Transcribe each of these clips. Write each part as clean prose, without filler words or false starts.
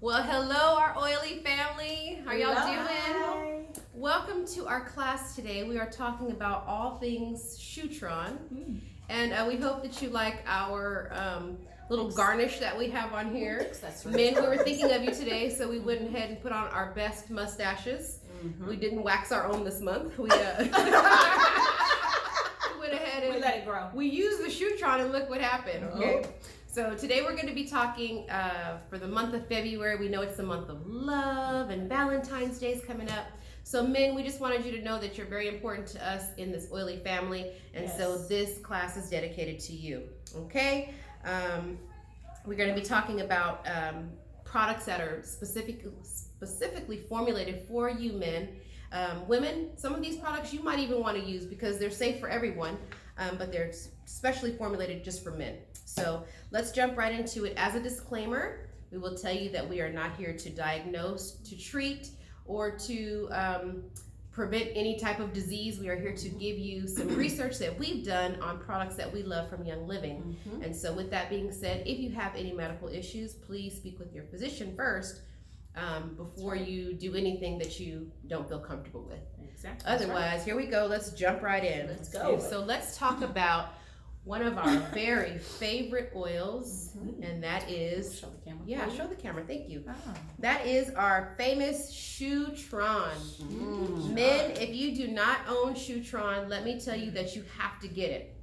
Well, hello, our oily family. How y'all doing? Welcome to our class today. We are talking about all things Shutran, and we hope that you like our little garnish that we have on here. Men, we were thinking of you today, so we went ahead and put on our best mustaches. We didn't wax our own this month. We went ahead and we let it grow. We used the Shutran, and look what happened. Okay. So today we're going to be talking for the month of February. We know it's the month of love and Valentine's Day is coming up. So men, we just wanted you to know that you're very important to us in this oily family. And so this class is dedicated to you. Okay? We're going to be talking about products that are specifically formulated for you men. Women, some of these products you might even want to use because they're safe for everyone, but they're specially formulated just for men. So let's jump right into it. As a disclaimer, we will tell you that we are not here to diagnose, to treat, or to prevent any type of disease. We are here to give you some research that we've done on products that we love from Young Living. And so with that being said, if you have any medical issues, please speak with your physician first before you do anything that you don't feel comfortable with. Exactly. Otherwise, here we go. Let's jump right in. Let's go. So let's talk about one of our very favorite oils, and that is, Show the camera. yeah, show the camera, thank you. Oh. That is our famous Shutran. Men, if you do not own Shutran, let me tell you that you have to get it.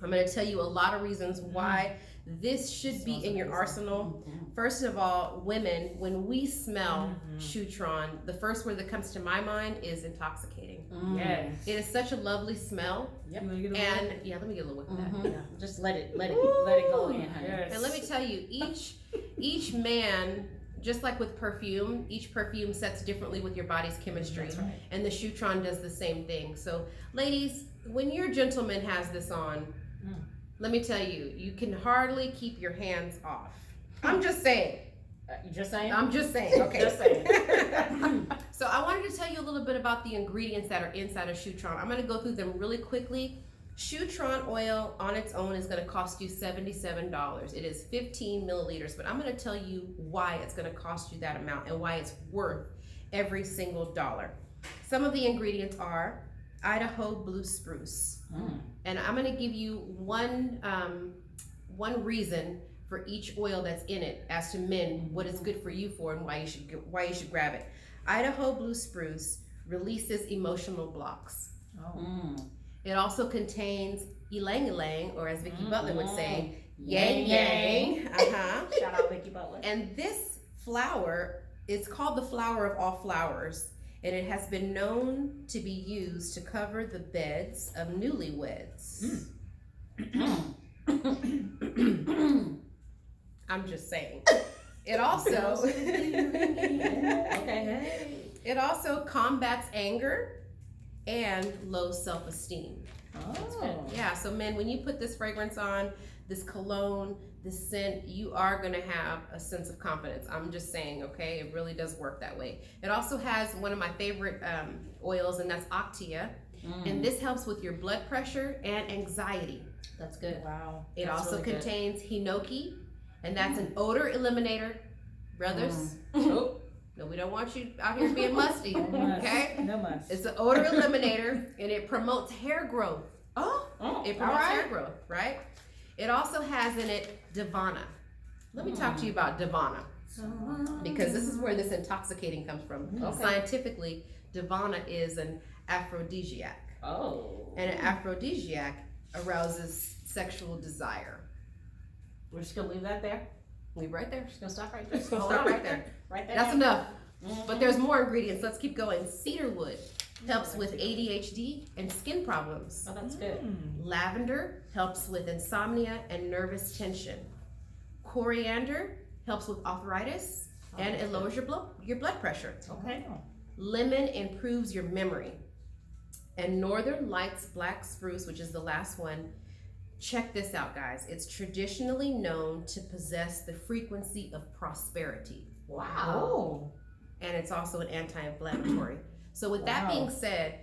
I'm going to tell you a lot of reasons why this should be in your arsenal. First of all, women, when we smell Shutran, the first word that comes to my mind is intoxicating. Yes. It is such a lovely smell. Yep. And yeah, let me get a little whip of that. Yeah. Just let it go in, honey. And let me tell you, each man, just like with perfume, each perfume sets differently with your body's chemistry. That's right. And the Shutran does the same thing. So ladies, when your gentleman has this on, let me tell you, you can hardly keep your hands off. I'm just saying. You just saying? I'm just saying. Okay. Just saying. So I wanted to tell you a little bit about the ingredients that are inside of Shutran. I'm going to go through them really quickly. Shutran oil on its own is going to cost you $77. It is 15 milliliters, but I'm going to tell you why it's going to cost you that amount and why it's worth every single dollar. Some of the ingredients are Idaho blue spruce. And I'm going to give you one reason for each oil that's in it as to men, what it's good for you for and why you should grab it. Idaho blue spruce releases emotional blocks. It also contains ylang ylang, or as Vicki Butler would say, yang yang. Shout out Vicki Butler. And this flower, it's called the flower of all flowers, and it has been known to be used to cover the beds of newlyweds. I'm just saying. It also it also combats anger and low self-esteem. Yeah, so men, when you put this fragrance on, this cologne, this scent, you are gonna have a sense of confidence. I'm just saying, okay? It really does work that way. It also has one of my favorite oils, and that's Octia. And this helps with your blood pressure and anxiety. That's good. Wow. It That's also really contains hinoki, and that's an odor eliminator. Brothers, no, we don't want you out here being musty, okay? No must. It's an odor eliminator, and it promotes hair growth. It promotes hair growth, right? It also has in it Divana. Let me talk to you about Divana, because this is where this intoxicating comes from. Scientifically, Divana is an aphrodisiac. And an aphrodisiac arouses sexual desire. We're just gonna leave that there. Leave right there. Just gonna stop right there. Stop right there. Right there. That's enough. But there's more ingredients. Let's keep going. Cedarwood helps with ADHD and skin problems. Oh, that's good. Lavender helps with insomnia and nervous tension. Coriander helps with arthritis and it lowers your blood pressure. Lemon improves your memory. And Northern Lights Black Spruce, which is the last one, check this out, guys. It's traditionally known to possess the frequency of prosperity. Wow. And it's also an anti-inflammatory. So with that being said,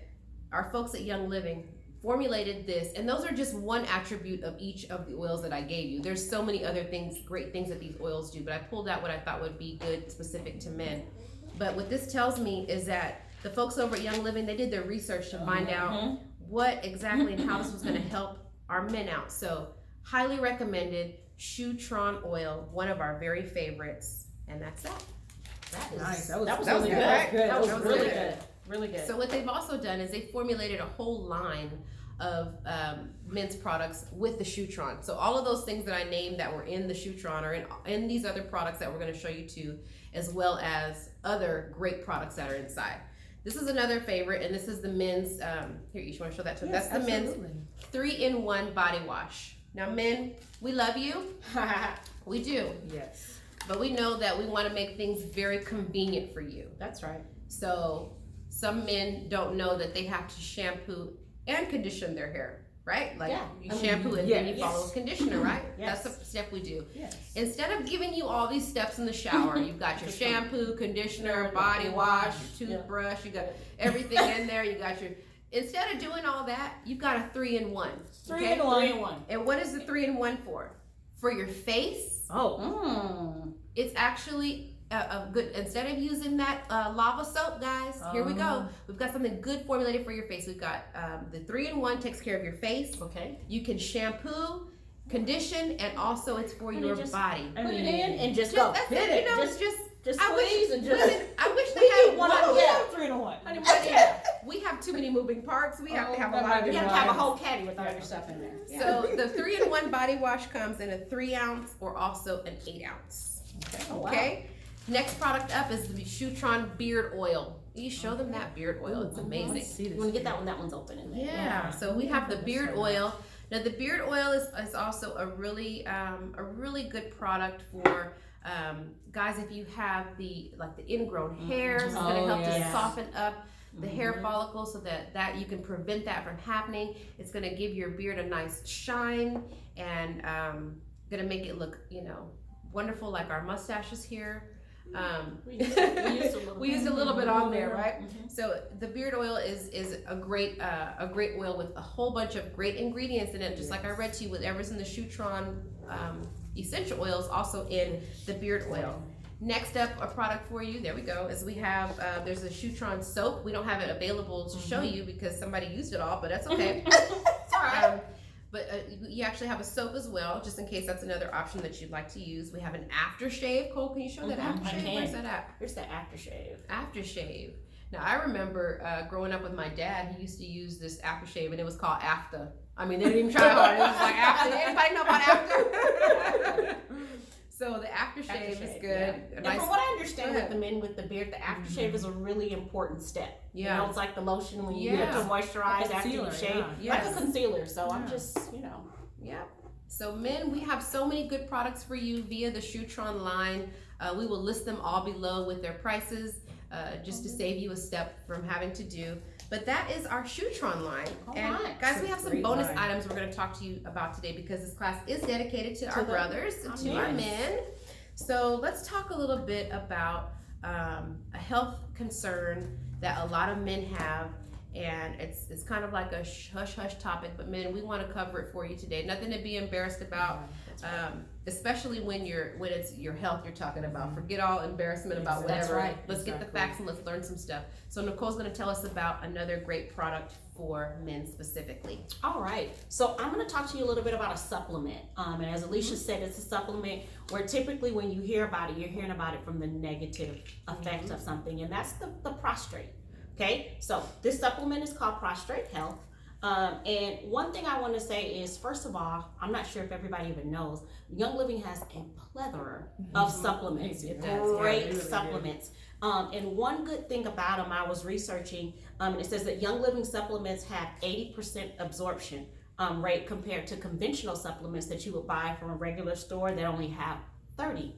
our folks at Young Living, formulated this, and those are just one attribute of each of the oils that I gave you. There's so many other things, great things that these oils do, but I pulled out what I thought would be good specific to men. But what this tells me is that the folks over at Young Living, they did their research to find out what exactly and how this was going to help our men out. So highly recommended Shutran oil, one of our very favorites, and that's that. That is Nice. that was that really was good. good. That was That was really good. good. Really good. So what they've also done is they formulated a whole line of men's products with the Shutran. So all of those things that I named that were in the Shutran are in these other products that we're going to show you too, as well as other great products that are inside. This is another favorite, and this is the men's, here, you want to show that to them? Yes, That's the absolutely. men's 3-in-1 body wash. Now men, we love you. We do. Yes. But we know that we want to make things very convenient for you. That's right. So some men don't know that they have to shampoo and condition their hair, right? Like you shampoo and then you follow with conditioner, right? Yes. That's the step we do. Yes. Instead of giving you all these steps in the shower, you've got your shampoo, conditioner, body wash, your toothbrush, you got everything in there. You got your, instead of doing all that, you've got a 3-in-1. Okay? 3-in-1. And what is the 3-in-1 for? For your face. Oh. It's actually a good, instead of using that lava soap, guys, here we go. We've got something good formulated for your face. We've got the 3-in-1 takes care of your face. Okay. You can shampoo, condition, and also it's for your body. Put it in and just go. That's Hit it. it. You know, Just I wish, squeeze and just. listen, I wish they We had need one. one. Yeah. 3-in-1. Honey, what? Yeah. We have too many moving parts. We have to have a that lot might of be You have different to have a items. whole caddy with all your stuff in there. So the 3-in-1 body wash comes in a 3-ounce or also an 8-ounce. Okay. Oh, wow. Okay. Next product up is the Shutran Beard Oil. You show them that beard oil. It's amazing. You want to get that one? That one's open in there. Yeah. So we have the beard oil. Now the beard oil is also a really good product for guys if you have the ingrown hairs. It's going to help to soften up the hair follicles so that you can prevent that from happening. It's going to give your beard a nice shine and going to make it look, wonderful like our mustaches here. We used a little bit on there, right? So the beard oil is a great oil with a whole bunch of great ingredients in it, just like I read to you, whatever's in the Shutran essential oils also in the beard oil. Next up, a product for you, there we go, is we have, there's a Shutran soap. We don't have it available to show you because somebody used it all, but that's okay. It's all right. But you actually have a soap as well, just in case that's another option that you'd like to use. We have an aftershave. Cole, can you show that aftershave? Where's that at? Here's the aftershave. Aftershave. Now, I remember growing up with my dad, he used to use this aftershave, and it was called After. I mean, they didn't even try hard. It was just like After. Anybody know about After? So the aftershave is good. Yeah. And from what I understand with the men with the beard, the aftershave is a really important step. Yeah. You know, it's like the lotion when you get to moisturize after you shave. Yes. Like a concealer. So I'm just, Yeah. So men, we have so many good products for you via the Shutran line. We will list them all below with their prices just to save you a step from having to do. But that is our Shutran line. And guys, we have some bonus items we're going to talk to you about today because this class is dedicated to our brothers, to our men. So let's talk a little bit about a health concern that a lot of men have. And it's kind of like a hush-hush topic, but men, we want to cover it for you today. Nothing to be embarrassed about, especially when it's your health you're talking about. Forget all embarrassment about whatever. That's right. Let's get the facts and let's learn some stuff. So Nicole's going to tell us about another great product for men specifically. All right. So I'm going to talk to you a little bit about a supplement. And as Alicia said, it's a supplement where typically when you hear about it, you're hearing about it from the negative effect of something, and that's the prostrate. Okay, so this supplement is called Prostate Health. And one thing I want to say is, first of all, I'm not sure if everybody even knows, Young Living has a plethora of supplements, great supplements. And one good thing about them, I was researching, and it says that Young Living supplements have 80% absorption rate compared to conventional supplements that you would buy from a regular store that only have 30%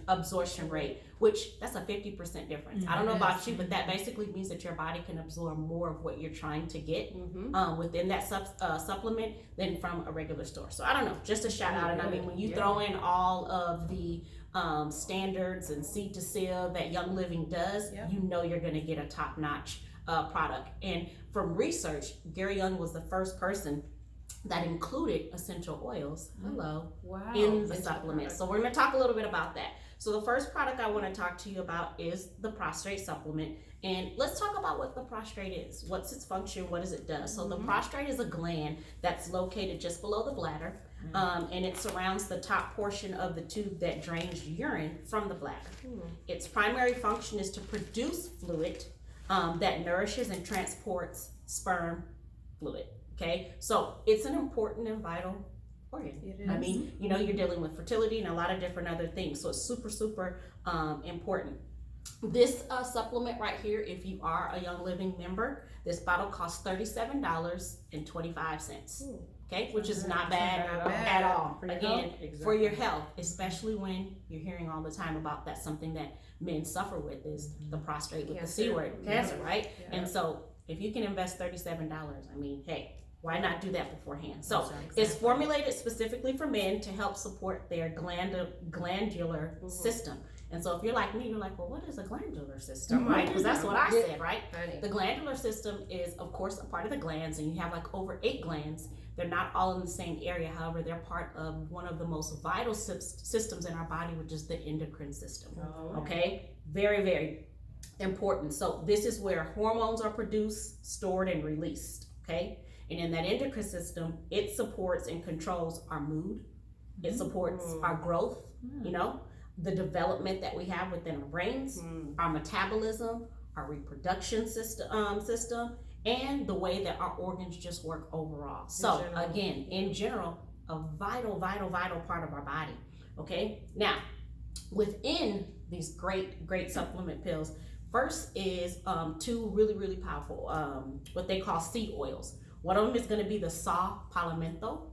absorption rate, which that's a 50% difference. I don't know about you, but that basically means that your body can absorb more of what you're trying to get within that supplement than from a regular store. So I don't know, just a shout out. And I mean, when you throw in all of the standards and seed to seal that Young Living does, you know you're going to get a top-notch product. And from research, Gary Young was the first person that included essential oils in the supplement. So we're going to talk a little bit about that. So the first product I want to talk to you about is the prostate supplement. And let's talk about what the prostate is. What's its function? What does it do? So the prostate is a gland that's located just below the bladder. And it surrounds the top portion of the tube that drains urine from the bladder. Its primary function is to produce fluid that nourishes and transports sperm fluid. Okay, so it's an important and vital organ. I mean, you know, you're dealing with fertility and a lot of different other things, so it's super, super important. This supplement right here, if you are a Young Living member, this bottle costs $37.25. Okay, which is not bad at all. Again, for your health, especially when you're hearing all the time about that's something that men suffer with is the prostate with the C word, cancer, right? And so if you can invest $37, I mean, hey, why not do that beforehand? So it's formulated specifically for men to help support their glandular system. And so if you're like me, you're like, well, what is a glandular system, right? Because that's what I said, right? The glandular system is, of course, a part of the glands, and you have like over 8 glands. They're not all in the same area. However, they're part of one of the most vital systems in our body, which is the endocrine system. Okay? Very, very important. So this is where hormones are produced, stored, and released. Okay? And in that endocrine system, it supports and controls our mood. It supports our growth, you know, the development that we have within our brains, our metabolism, our reproduction system, and the way that our organs just work overall. So again, in general, a vital, vital, vital part of our body. Okay. Now, within these great supplement pills, first is 2 really, really powerful, what they call seed oils. One of them is going to be the saw palmetto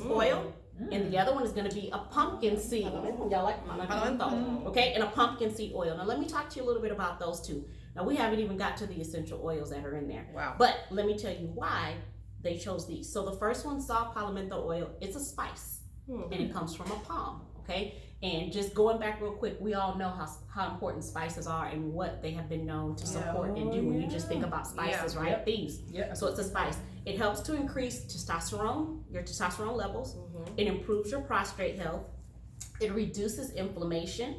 oil, and the other one is going to be a pumpkin seed. Y'all like palmetto? Okay, and a pumpkin seed oil. Now let me talk to you a little bit about those two. Now we haven't even got to the essential oils that are in there. Wow. But let me tell you why they chose these. So the first one, saw palmetto oil, it's a spice, and it comes from a palm. Okay, and just going back real quick, we all know how important spices are and what they have been known to support and do when you just think about spices, right? These. So it's a spice. It helps to increase testosterone, your testosterone levels. It improves your prostate health. It reduces inflammation.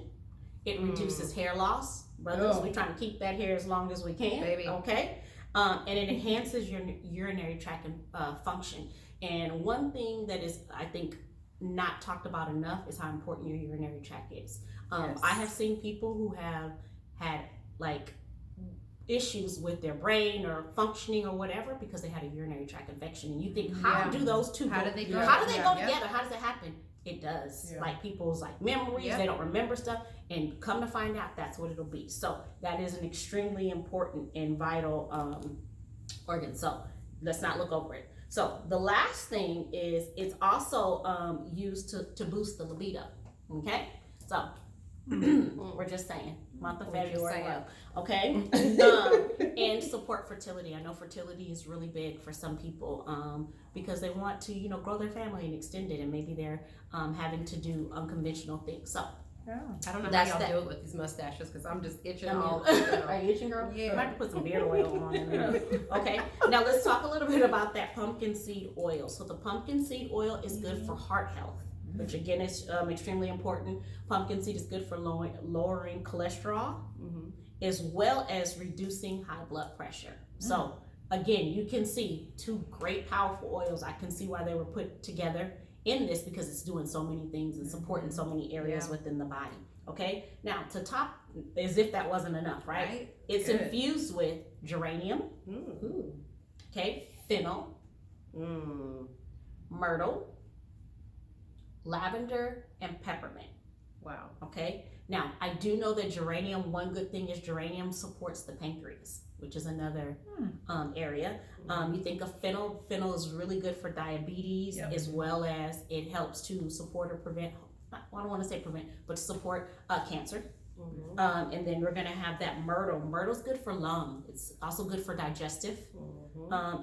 It reduces hair loss. Brothers, we're trying to keep that hair as long as we can. Baby. Okay? And it enhances your urinary tract function. And one thing that is, I think, not talked about enough is how important your urinary tract is. I have seen people who have had like issues with their brain or functioning or whatever because they had a urinary tract infection. And you think, how do those two how do they go together? How does it happen? It does. Like people's like memories, they don't remember stuff, and come to find out that's what it'll be. So that is an extremely important and vital organ. So let's not look over it. So the last thing is it's also used to boost the libido. Okay, so we're just saying, month of February, okay, and support fertility. I know fertility is really big for some people because they want to, you know, grow their family and extend it, and maybe they're having to do unconventional things. So. I don't know how y'all do it with these mustaches because I'm just itching all. Are you itching, girl? Yeah. I might have to put some beard oil on it. Okay. Now let's talk a little bit about that pumpkin seed oil. So the pumpkin seed oil is good for heart health, which again is extremely important. Pumpkin seed is good for lowering cholesterol, as well as reducing high blood pressure. So again, you can see 2 great, powerful oils. I can see why they were put together in this because it's doing so many things and supporting so many areas within the body. Okay, now to top, as if that wasn't enough, right? It's infused with geranium, okay, fennel, myrtle, lavender, and peppermint. Wow. Okay, now I do know that geranium, one good thing is geranium supports the pancreas, which is another area. You think of fennel. Fennel is really good for diabetes, as well as it helps to support or prevent, I don't want to say prevent, but support cancer. And then we're going to have that myrtle. Myrtle's good for lung. It's also good for digestive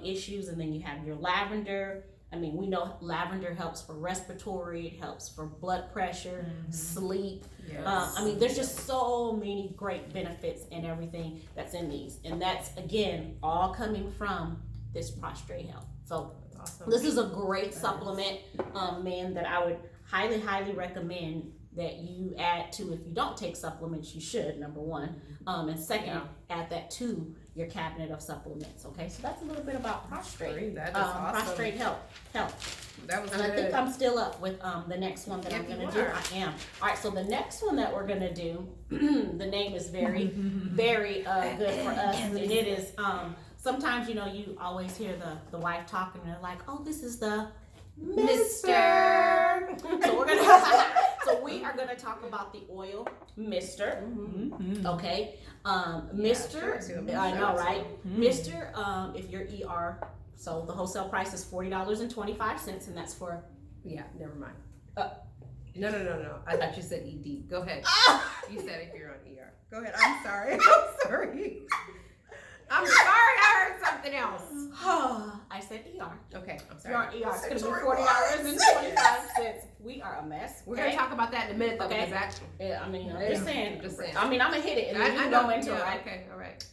issues. And then you have your lavender. I mean, we know lavender helps for respiratory, it helps for blood pressure, sleep. Yes. I mean, there's just so many great benefits and everything that's in these. And that's, again, all coming from this prostrate health. So Awesome. this is a great supplement, man, that I would highly, highly recommend that you add to. If you don't take supplements, you should, number one. And second, add that to your cabinet of supplements. Okay, so that's a little bit about prostrate. That is awesome. Prostrate health. That was And good. I think I'm still up with the next one that I'm Yeah, gonna you do. are. I am. All right, so the next one that we're gonna do, the name is very, very good for us, and it is. Sometimes you always hear the wife talking, and they're like, "Oh, this is the Mister." So we are gonna talk about the oil Mister. Okay, Mister. sure, too. I know, right? Mister. If you're ER, so the wholesale price is $40.25, and that's for. Yeah, never mind. No. I thought you said ED. Go ahead. You said if you're on ER. Go ahead. I'm sorry. I'm sorry. I heard something else. I said ER. Okay, I'm If you're on sorry. ER, it's gonna be $40.25. We are a mess. We're gonna talk about that in a minute, though. Okay. Because that, Yeah, I mean, Yeah, just saying. just saying. I mean, I'm gonna hit it and then you I can know. go into it, Yeah, right? Okay, all right.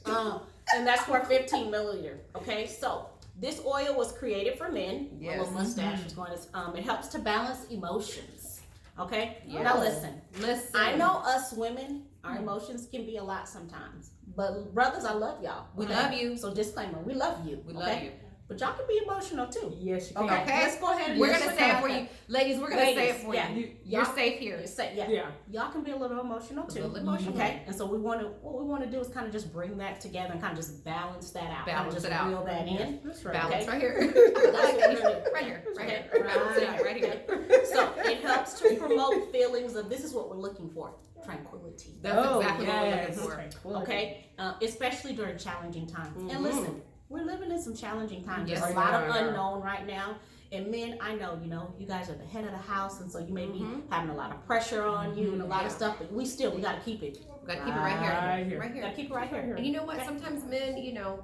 And that's for 15 milliliter. Okay, so this oil was created for men. Yes. A little mustache is going to. It helps to balance emotions. Okay. Yes. Now listen. Listen. I know us women, our emotions can be a lot sometimes. But brothers, I love y'all. We okay? love you. So disclaimer, we love you. We okay? love you. But y'all can be emotional too. Yes, you can. Okay. Okay. Let's go ahead and We're just gonna say it look for at you, ladies. We're gonna say it for yeah. you. You're Y'all- safe here. Yeah. Y'all can be a little emotional A too. little emotional. Okay, and so what we want to do is kind of just bring that together and kind of just balance that out. Balance just it out. reel that in. That's right. Balance Okay. right here. That's what we're gonna do. Right here. Right here. Okay. Balance it out right here. Okay. So it helps to promote feelings of this is what we're looking for: tranquility. That's exactly what we're looking for. Tranquility. Okay, especially during challenging times. And listen, we're living in some challenging times. Yes, There's a we lot of are. unknown right now. And men, I know, you guys are the head of the house, and so you may be having a lot of pressure on you and a lot of stuff, but we gotta keep it. We gotta keep it right here. Right We gotta here. keep it right here. And you know what? Sometimes men,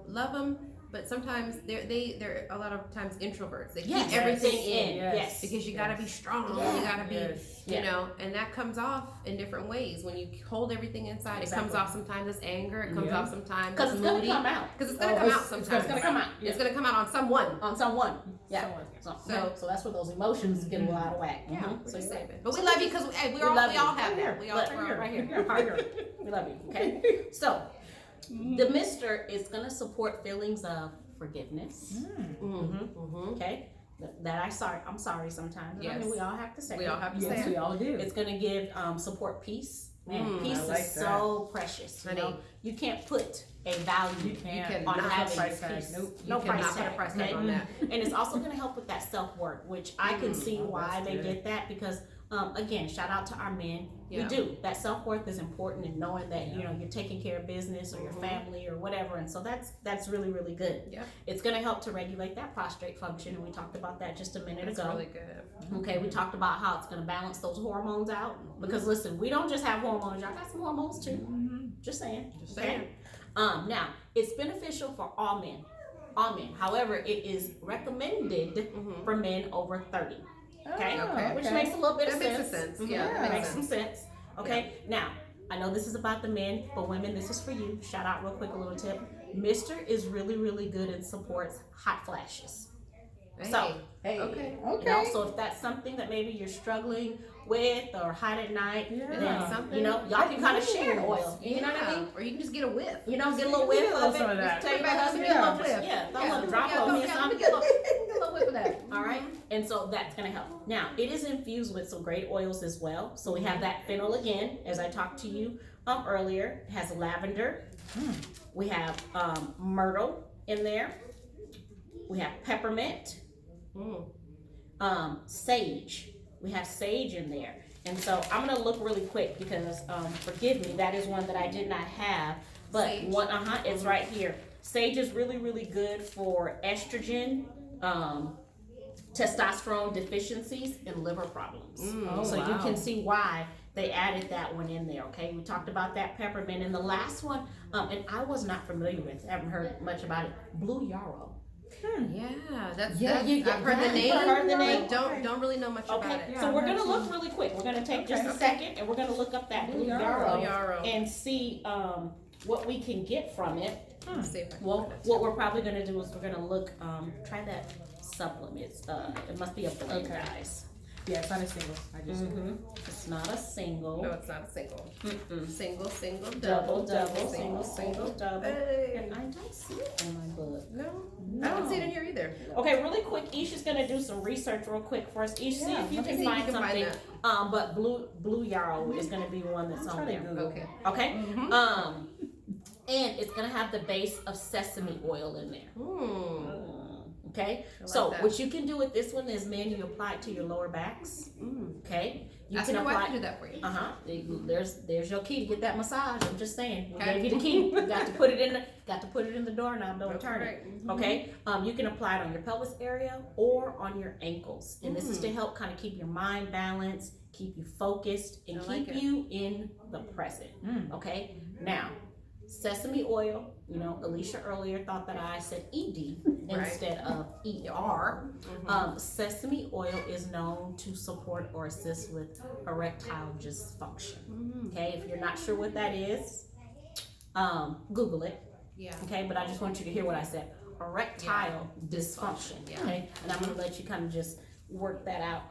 love them, but sometimes they're a lot of times introverts. They keep everything in. Yes. Because you gotta be strong. Yeah. You gotta be, Yes. and that comes off in different ways. When you hold everything inside, it comes Exactly. off sometimes as anger. It comes Yeah. off sometimes Because as it's gonna moody. come out. Because it's gonna come out sometimes. It's gonna come out. It's gonna come out on someone. On someone. Yeah. Someone. So that's where those emotions get a little out of whack. Yeah, Mhm. we're So just you're saving. But we love you because we all love you. have that. We all right here. We love you. Okay. So the Mister is gonna support feelings of forgiveness. Okay. I'm sorry sometimes. I Yes. mean, we all have to say. We all have to say Yes, it. we all do. It's gonna give support peace. Man, peace I like is that. so precious. Honey. You can't put a value You can't. can on not having price tag. peace. Nope. No You cannot price put a tag. price tag okay? on that. And it's also going to help with that self-worth, which I can see why that's they good. get that because again, shout out to our men. Yeah. We do. That self-worth is important in knowing that you're taking care of business or your family or whatever, and so that's really, really good. Yeah. It's going to help to regulate that prostrate function, and we talked about that just a minute That's ago. really good. Okay, we talked about how it's going to balance those hormones out because listen, we don't just have hormones, y'all got some hormones too. Just saying. Just Okay? saying. Now it's beneficial for all men. All men. However, it is recommended for men over 30. Okay? Okay. Which makes a little bit That of makes sense. sense. Mhm. Yeah, that Makes some sense. Okay? Now, I know this is about the men, but women, this is for you. Shout out real quick, a little tip. Mister is really, really good and supports hot flashes. Hey. So, Hey. Okay. so if that's something that maybe you're struggling with or hot at night, then something. y'all can kind of share oil. You know what I mean? Or you can just get a whiff. Get a little whiff get a little of it. some of that. Just take Put it back my up, husband, get a little just- whiff. Yeah, throw a little drop Yeah, on me or let me something. get a little whiff of that. All right, and so that's gonna help. Now it is infused with some great oils as well. So we have that fennel again, as I talked to you earlier. It has lavender. We have myrtle in there. We have peppermint. Sage. We have sage in there. And so I'm gonna look really quick because forgive me, that is one that I did not have. But Sage. it's right here. Sage is really, really good for estrogen, testosterone deficiencies, and liver problems. So you can see why they added that one in there. Okay, we talked about that peppermint, and the last one, and I was not familiar with, haven't heard much about it. Blue yarrow. Yeah, that's Yeah, I've heard the name. Heard the name? But don't really know much about it. So we're gonna look really quick. We're gonna take just a second, and we're gonna look up that blue yarrow and see what we can get from it. Well, what we're probably gonna do is we're gonna look. Try that supplement. It must be a blend, guys. Yeah, it's not a single. I just It's not a single. No, it's not a single. Single, Double, single, double. Hey. And I don't see it in my book. No, I don't see it in here either. Okay, really quick. Isha's gonna do some research real quick for us. Isha, see if you can find something. But blue yarrow is gonna be one that's on there. Okay. Okay. And it's gonna have the base of sesame oil in there. Okay, so what you can do with this one is, man, you apply it to your lower backs. Okay, you Ask can your apply. wife to do that for you. There's your key to get that massage. I'm just saying. We gave you the key. You got to put it in the doorknob. Don't turn it. Okay. You can apply it on your pelvis area or on your ankles, and this is to help kind of keep your mind balanced, keep you focused, and keep you in the present. Okay. Now, sesame oil. You know, Alicia earlier thought that I said ED instead of ER. Sesame oil is known to support or assist with erectile dysfunction. Okay, if you're not sure what that is, Google it. Okay, but I just want you to hear what I said. Erectile dysfunction. Okay, and I'm gonna let you kind of just work that out.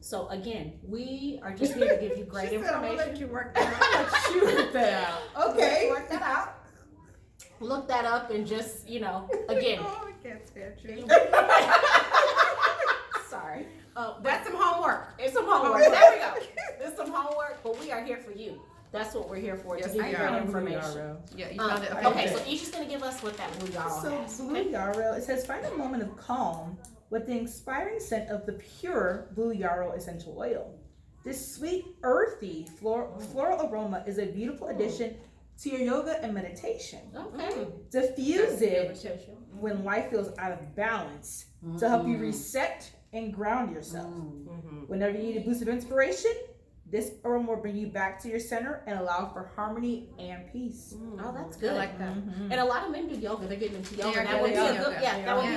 So again, we are just here to give you great information. I'm gonna let you work that out. shoot that out. Okay. Work that out. Look that up and just, again. Oh, I can't stand you. Sorry. That's some homework. It's some homework. There we go. It's some homework, but we are here for you. That's what we're here for, to give you great information. Yeah, you found it. Okay, so Isha's going to give us what that blue yarrow has. So blue yarrow, it says, find a moment of calm with the inspiring scent of the pure blue yarrow essential oil. This sweet, earthy floral aroma is a beautiful addition to your yoga and meditation. Okay. Diffuse it when life feels out of balance to help you reset and ground yourself. Whenever you need a boost of inspiration, this aroma will bring you back to your center and allow for harmony and peace. Oh, that's good. I like that. And a lot of men do yoga. They're getting into yoga. That would be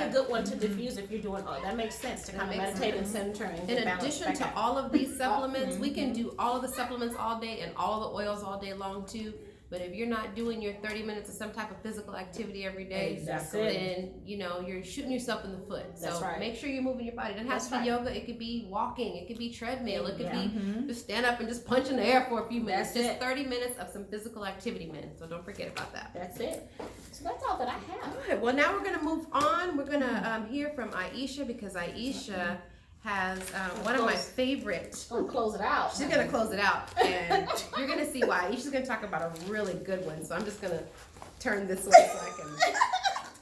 a good one to diffuse if you're doing. That makes sense to kind of meditate and center. And in addition to all of these supplements, we can do all of the supplements all day and all the oils all day long too. But if you're not doing your 30 minutes of some type of physical activity every day, then you're shooting yourself in the foot. So make sure you're moving your body. It doesn't have to be yoga. It could be walking. It could be treadmill. It could be just stand up and just punch in the air for a few minutes. Just 30 minutes of some physical activity, man. So don't forget about that. That's it. So that's all that I have. All right. Well, now we're gonna move on. We're gonna hear from Aisha, because Aisha has one of my favorite. Oh, close it out. She's gonna close it out, and you're gonna see why. She's gonna talk about a really good one. So I'm just gonna turn this way so I can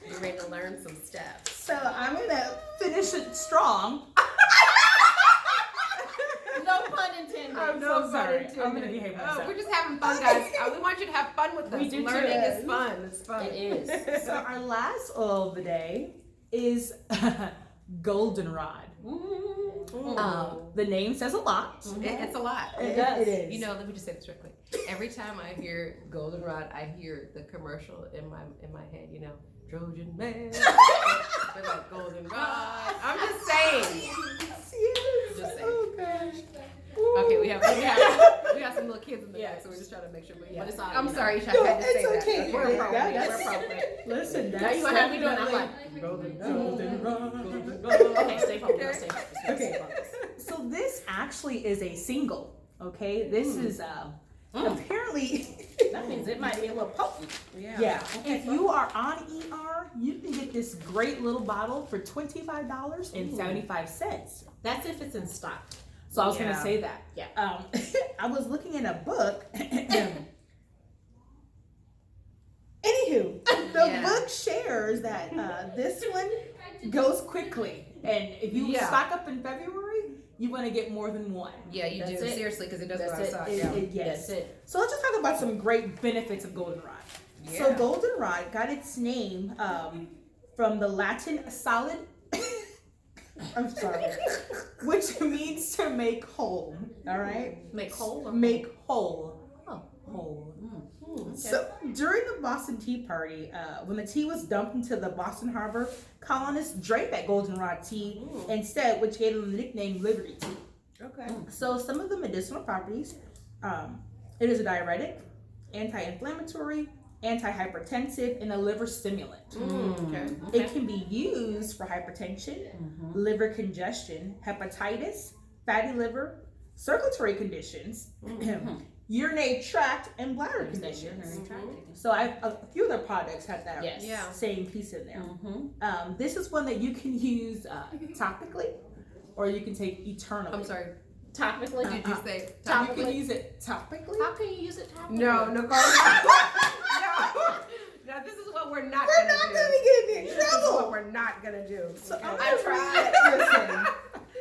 be ready to learn some stuff. So I'm gonna finish it strong. No pun intended. I'm so sorry. I'm gonna behave myself. We're just having fun, guys. We want you to have fun with us. We do Learning too. is fun. It's fun. It is. So our last oil of the day is Goldenrod. The name says a lot. It's a lot. It does. It is. Let me just say this real quick. Every time I hear Goldenrod, I hear the commercial in my head. Trojan man, but like Goldenrod. I'm just saying. Just saying. Oh gosh. Okay, we have some little kids in the back, so we're just trying to make sure. But it's all. I'm sorry, Isha, I had to say that. Okay. We're appropriate. Listen, Now you gonna have me doing. I'm like Goldenrod. Okay, stay focused. Stay focused. Okay. So this actually is a single. Okay, this is apparently. That means it might be a little potent. Yeah. If you are on ER, you can get this great little bottle for $25.75. That's if it's in stock. So I was gonna say that. Yeah. I was looking in a book. Anywho, the book shares that this one goes quickly, and if you stock up in February, you want to get more than one. Yeah, you do. Seriously, because it does go out of stock. Yes. That's it. So let's just talk about some great benefits of Goldenrod. Yeah. So Goldenrod got its name from the Latin solid. I'm sorry. Which means to make whole. All right. Make whole. Make whole. Oh. hole. Okay. So during the Boston Tea Party, when the tea was dumped into the Boston Harbor, colonists drank that goldenrod tea instead, which gave them the nickname Liberty Tea. Okay. So some of the medicinal properties, it is a diuretic, anti-inflammatory, antihypertensive, and a liver stimulant. Okay. It can be used for hypertension, liver congestion, hepatitis, fatty liver, circulatory conditions, urinary tract, and bladder conditions. So a few of their products have that same piece in there. This is one that you can use topically, or you can take eternally. I'm sorry. Topically? Did you say You topically? can use it topically. How can you use it topically? No, Nicole. No, this is what we're not We're gonna not do. gonna get in This is what trouble. we're not gonna do. So Okay. I tried. Listen,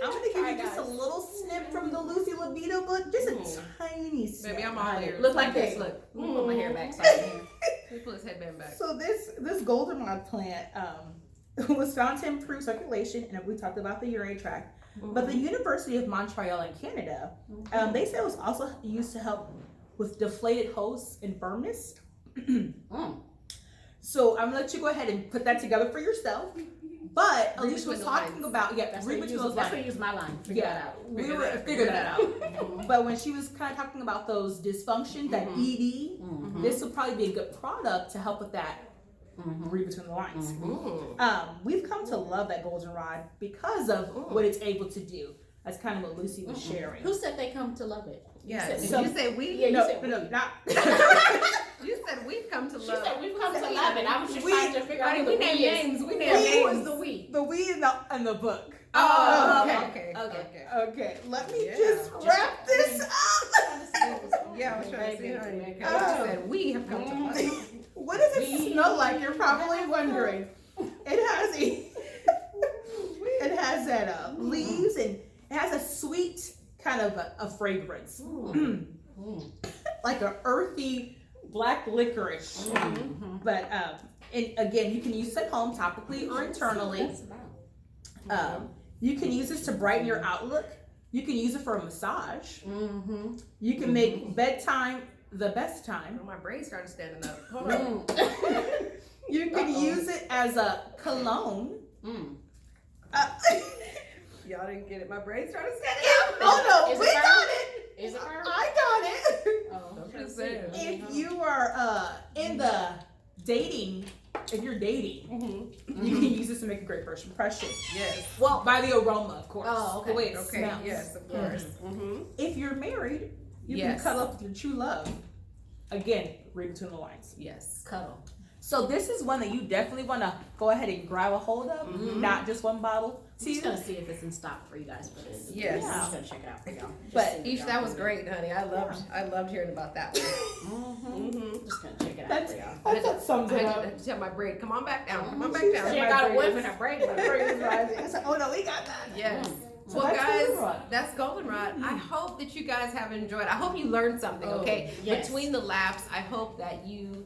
I'm gonna give you just a guys. little snip from the Lucy Libido book, just a tiny snip. Baby, I'm all ears. Look like Okay. this. Look. Let me pull my hair back so I can hear. Let me pull his headband back. So this goldenrod plant was found to improve circulation, and we talked about the urinary tract. But the University of Montreal in Canada, they said it was also used to help with deflated hose and firmness. So I'm gonna let you go ahead and put that together for yourself. But Read Alicia between was the talking lines. about That's read where between you those lines. use my line. Figure that out. We Figure were that- figure that out. But when she was kind of talking about those dysfunctions, that ED, this would probably be a good product to help with that. Read between the lines. We've come to love that goldenrod because of what it's able to do. That's kind of what Lucy was sharing. Who said they come to love it? Yeah. You Did said, you say we? Yeah, you No, said no, we. not. You said we've come to She love. said we've come to love it. I was just We- trying to figure out who we the named we is. names. We We named Who names. was the we? The we in the book. Oh, okay. Okay. Okay, let me Yeah. just wrap this up. Yeah, I was trying to see, honey. Baby. Because you said we have come to love. What does it smell like? You're probably wondering. It has that leaves, and it has a sweet kind of a fragrance, like a earthy black licorice. But and again, you can use it at home topically or internally. You can use this to brighten your outlook. You can use it for a massage. You can make bedtime the best time. Oh, my braids started standing up. Hold on. You can use it as a cologne. Y'all didn't get it. My braids started standing up. Oh no, Is we it got burnt? it. Is it burnt? I got it. Oh, I'm just saying. If you are in the dating, if you're dating, you can use this to make a great first impression. Yes. Well, by the aroma, of course. Oh, okay. The way it Okay. smells. Yes, of course. If you're married, you Yes. can cuddle up with your true love. Again, read between the lines. Yes. Cuddle. So this is one that you definitely want to go ahead and grab a hold of, not just one bottle. I'm just gonna see if it's in stock for you guys for this. Yes. I'm just gonna check it out for y'all. Just But see what Each, y'all that was think. great, honey. I loved hearing about that one. Just gonna check it out That's, for y'all. that sums I it had up. to tell my braid, come on back down. Come on back She down. said- She ain't got a whip in her braid. My brain is rising. It's like, oh no, we got that. Yes. So Well, that's guys, Goldenrod. that's Goldenrod. I hope that you guys have enjoyed. I hope you learned something. Oh, Okay. yes. Between the laps, I hope that you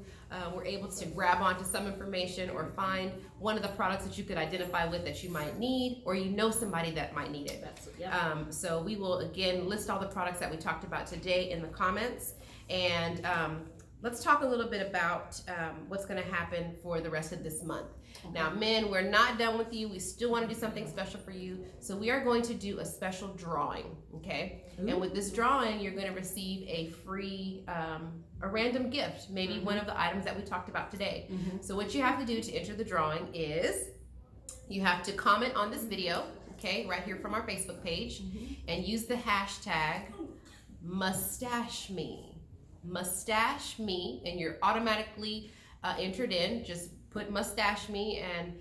were able to grab onto some information or find one of the products that you could identify with that you might need, or you know somebody that might need it. That's yeah. So we will again list all the products that we talked about today in the comments, and let's talk a little bit about what's going to happen for the rest of this month. Now, men, we're not done with you. We still want to do something special for you. So we are going to do a special drawing, okay? And with this drawing, you're going to receive a free, a random gift, maybe one of the items that we talked about today. So what you have to do to enter the drawing is you have to comment on this video, okay, right here from our Facebook page, and use the hashtag #MustacheMe. #MustacheMe, and you're automatically entered in. Just put mustache me, and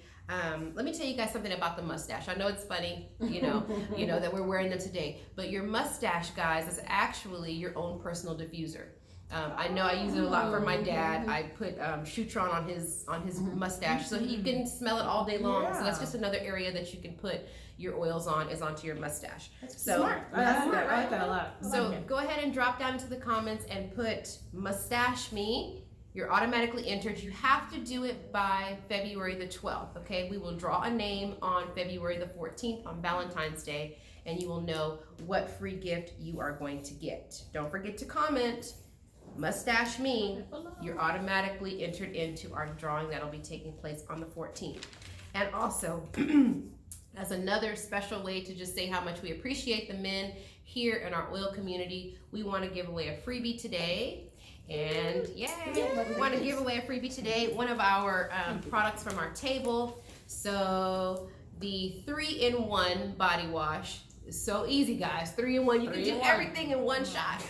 let me tell you guys something about the mustache. I know it's funny, you know that we're wearing them today, but your mustache, guys, is actually your own personal diffuser. I know I use it a lot for my dad. I put Shutran on his mustache so he can smell it all day long. So that's just another area that you can put your oils on, is onto your mustache. So smart. I like that a lot. So go ahead and drop down into the comments and put mustache me. You're automatically entered. You have to do it by February the 12th, okay? We will draw a name on February the 14th on Valentine's Day, and you will know what free gift you are going to get. Don't forget to comment. mustache me, you're automatically entered into our drawing that'll be taking place on the 14th. And also, as another special way to just say how much we appreciate the men here in our oil community, we want to give away a freebie today. And we want to give away a freebie today, one of our products from our table. So the 3-in-1 body wash is so easy, guys. 3-in-1, you can do everything in one shot.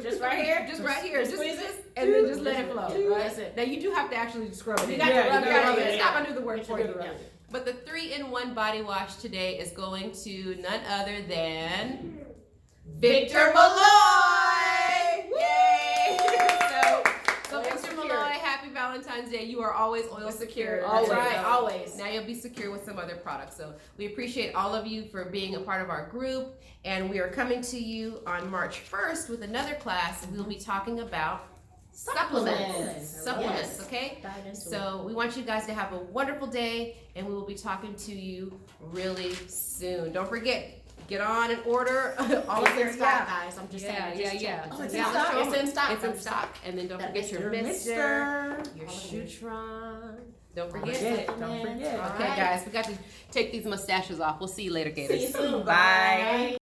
Just right here? Just right here. Just squeeze this, it. and then just let it flow. Right? That's it. Now you do have to actually scrub it in. You got to rub it in. It's not going to do the work for you. Yeah. But the 3-in-1 body wash today is going to none other than Victor Malloy! Yay! So Victor Malloy, happy Valentine's Day. You are always oil secure. Always. That's right. Always. Now you'll be secure with some other products. So we appreciate all of you for being a part of our group. And we are coming to you on March 1st with another class. And we'll be talking about supplements, Yes. okay? So we want you guys to have a wonderful day, and we will be talking to you really soon. Don't forget, get on and order all of your stock, guys. I'm just saying. Oh, it's in in stock? It's in stock. It's in stock. And then don't forget your Mister, your Shutran. Don't forget. Don't forget. Okay, guys, we got to take these mustaches off. We'll see you later, Gators. See you soon. Bye.